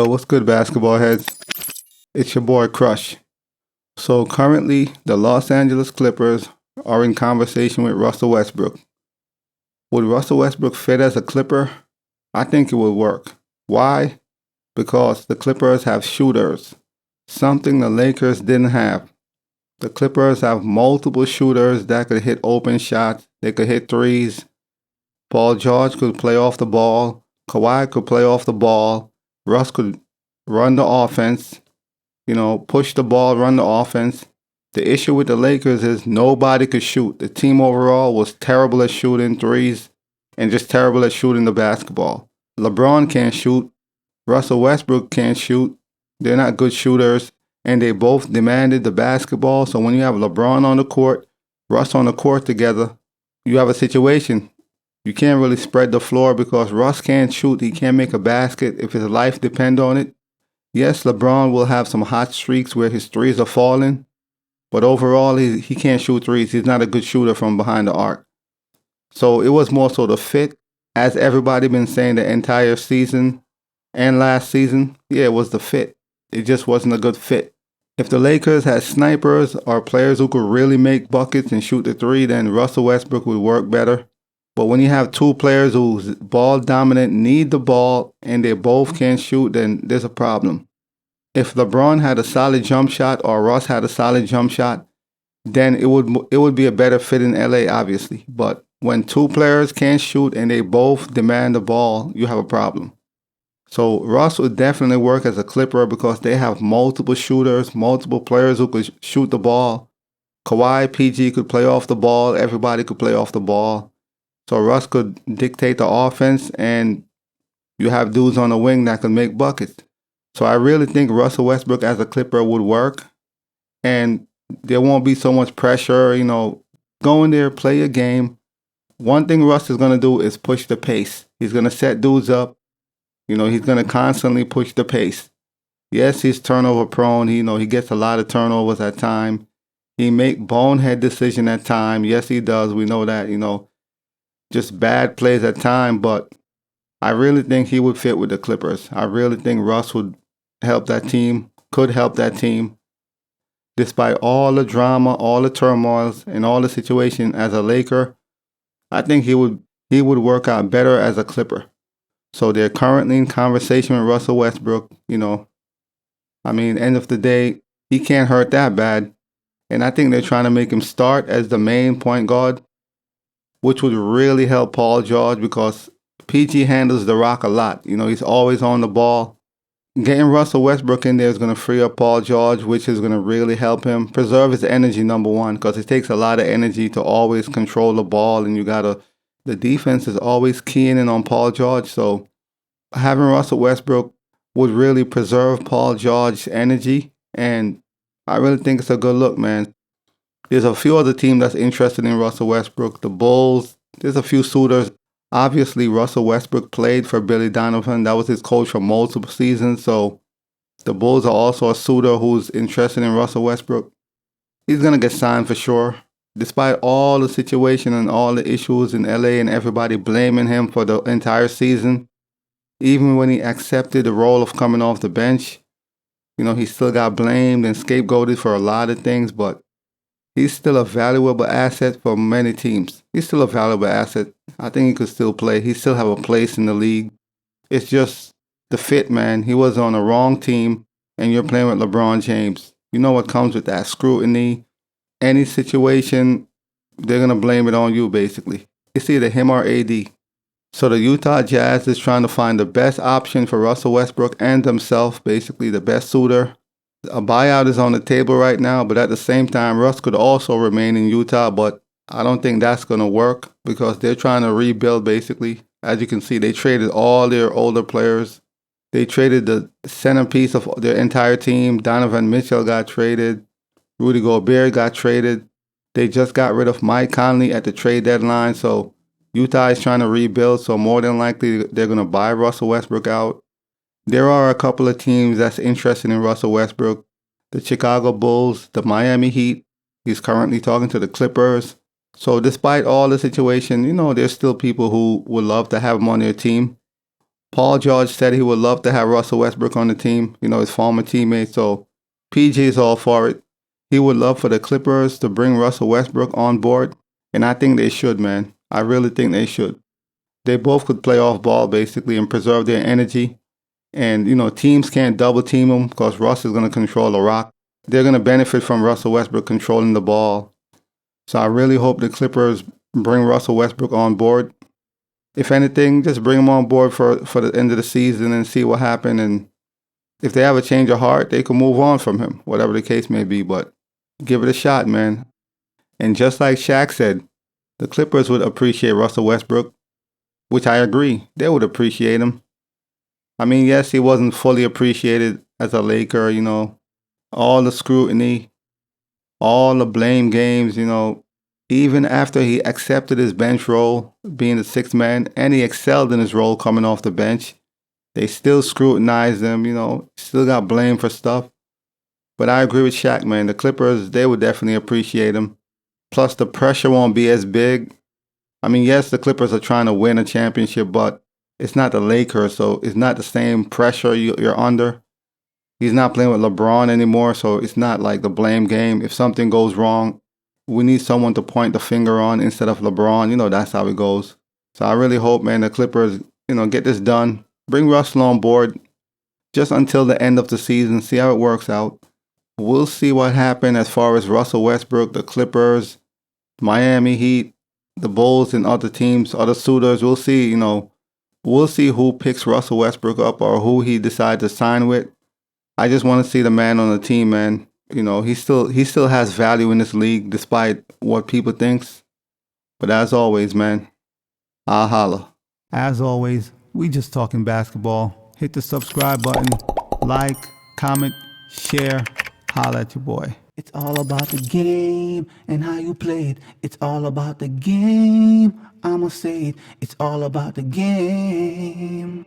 Yo, what's good, basketball heads? It's your boy Crush. So currently, the Los Angeles Clippers are in conversation with Russell Westbrook. Would Russell Westbrook fit as a Clipper? I think it would work. Why? Because the Clippers have shooters, something the Lakers didn't have. The Clippers have multiple shooters that could hit open shots. They could hit threes. Paul George could play off the ball. Kawhi could play off the ball. Russ could run the offense, push the ball, run the offense. The issue with the Lakers is nobody could shoot. The team overall was terrible at shooting threes and just terrible at shooting the basketball. LeBron can't shoot. Russell Westbrook can't shoot. They're not good shooters, and they both demanded the basketball. So when you have LeBron on the court, Russ on the court together, you have a situation. You can't really spread the floor because Russ can't shoot. He can't make a basket if his life depends on it. Yes, LeBron will have some hot streaks where his threes are falling, but overall, he can't shoot threes. He's not a good shooter from behind the arc. So it was more so the fit, as everybody been saying the entire season and last season. Yeah, it was the fit. It just wasn't a good fit. If the Lakers had snipers or players who could really make buckets and shoot the three, then Russell Westbrook would work better. But when you have two players who's ball dominant, need the ball, and they both can't shoot, then there's a problem. If LeBron had a solid jump shot or Russ had a solid jump shot, then it would be a better fit in LA, obviously. But when two players can't shoot and they both demand the ball, you have a problem. So Russ would definitely work as a Clipper because they have multiple shooters, multiple players who could shoot the ball. Kawhi, PG could play off the ball. Everybody could play off the ball. So Russ could dictate the offense, and you have dudes on the wing that can make buckets. So I really think Russell Westbrook as a Clipper would work, and there won't be so much pressure. Go in there, play your game. One thing Russ is going to do is push the pace. He's going to set dudes up. He's going to constantly push the pace. Yes, he's turnover prone. He gets a lot of turnovers at time. He make bonehead decision at time. Yes, he does. We know that, just bad plays at time, but I really think he would fit with the Clippers. I really think Russ would help that team, could help that team. Despite all the drama, all the turmoils, and all the situation as a Laker, I think he would work out better as a Clipper. So they're currently in conversation with Russell Westbrook. End of the day, he can't hurt that bad. And I think they're trying to make him start as the main point guard, which would really help Paul George because PG handles the rock a lot. He's always on the ball. Getting Russell Westbrook in there is going to free up Paul George, which is going to really help him preserve his energy, number one, because it takes a lot of energy to always control the ball, and the defense is always keying in on Paul George. So having Russell Westbrook would really preserve Paul George's energy, and I really think it's a good look, man. There's a few other teams that's interested in Russell Westbrook. The Bulls, there's a few suitors. Obviously, Russell Westbrook played for Billy Donovan. That was his coach for multiple seasons. So the Bulls are also a suitor who's interested in Russell Westbrook. He's going to get signed for sure. Despite all the situation and all the issues in LA and everybody blaming him for the entire season, even when he accepted the role of coming off the bench, he still got blamed and scapegoated for a lot of things, but he's still a valuable asset for many teams. He's still a valuable asset. I think he could still play. He still have a place in the league. It's just the fit, man. He was on the wrong team, and you're playing with LeBron James. You know what comes with that scrutiny. Any situation, they're going to blame it on you, basically. It's either him or AD. So the Utah Jazz is trying to find the best option for Russell Westbrook and himself, basically the best suitor. A buyout is on the table right now, but at the same time, Russ could also remain in Utah, but I don't think that's going to work because they're trying to rebuild, basically. As you can see, they traded all their older players. They traded the centerpiece of their entire team. Donovan Mitchell got traded. Rudy Gobert got traded. They just got rid of Mike Conley at the trade deadline, so Utah is trying to rebuild, so more than likely they're going to buy Russell Westbrook out. There are a couple of teams that's interested in Russell Westbrook. The Chicago Bulls, the Miami Heat. He's currently talking to the Clippers. So despite all the situation, there's still people who would love to have him on their team. Paul George said he would love to have Russell Westbrook on the team, his former teammate. So PG is all for it. He would love for the Clippers to bring Russell Westbrook on board. And I think they should, man. I really think they should. They both could play off ball, basically, and preserve their energy. And, teams can't double team them because Russ is going to control the rock. They're going to benefit from Russell Westbrook controlling the ball. So I really hope the Clippers bring Russell Westbrook on board. If anything, just bring him on board for the end of the season and see what happens. And if they have a change of heart, they can move on from him, whatever the case may be. But give it a shot, man. And just like Shaq said, the Clippers would appreciate Russell Westbrook, which I agree. They would appreciate him. I mean, yes, he wasn't fully appreciated as a Laker, all the scrutiny, all the blame games, even after he accepted his bench role, being the sixth man, and he excelled in his role coming off the bench, they still scrutinized him, still got blamed for stuff. But I agree with Shaq, man. The Clippers, they would definitely appreciate him. Plus, the pressure won't be as big. I mean, yes, the Clippers are trying to win a championship, but it's not the Lakers, so it's not the same pressure you're under. He's not playing with LeBron anymore, so it's not like the blame game. If something goes wrong, we need someone to point the finger on instead of LeBron. That's how it goes. So I really hope, man, the Clippers, get this done. Bring Russell on board just until the end of the season. See how it works out. We'll see what happens as far as Russell Westbrook, the Clippers, Miami Heat, the Bulls, and other teams, other suitors. We'll see, we'll see who picks Russell Westbrook up or who he decides to sign with. I just want to see the man on the team, man. He still has value in this league despite what people thinks. But as always, man, I'll holla. As always, we just talking basketball. Hit the subscribe button, like, comment, share, holla at your boy. It's all about the game and how you play it. It's all about the game. I'ma say it. It's all about the game.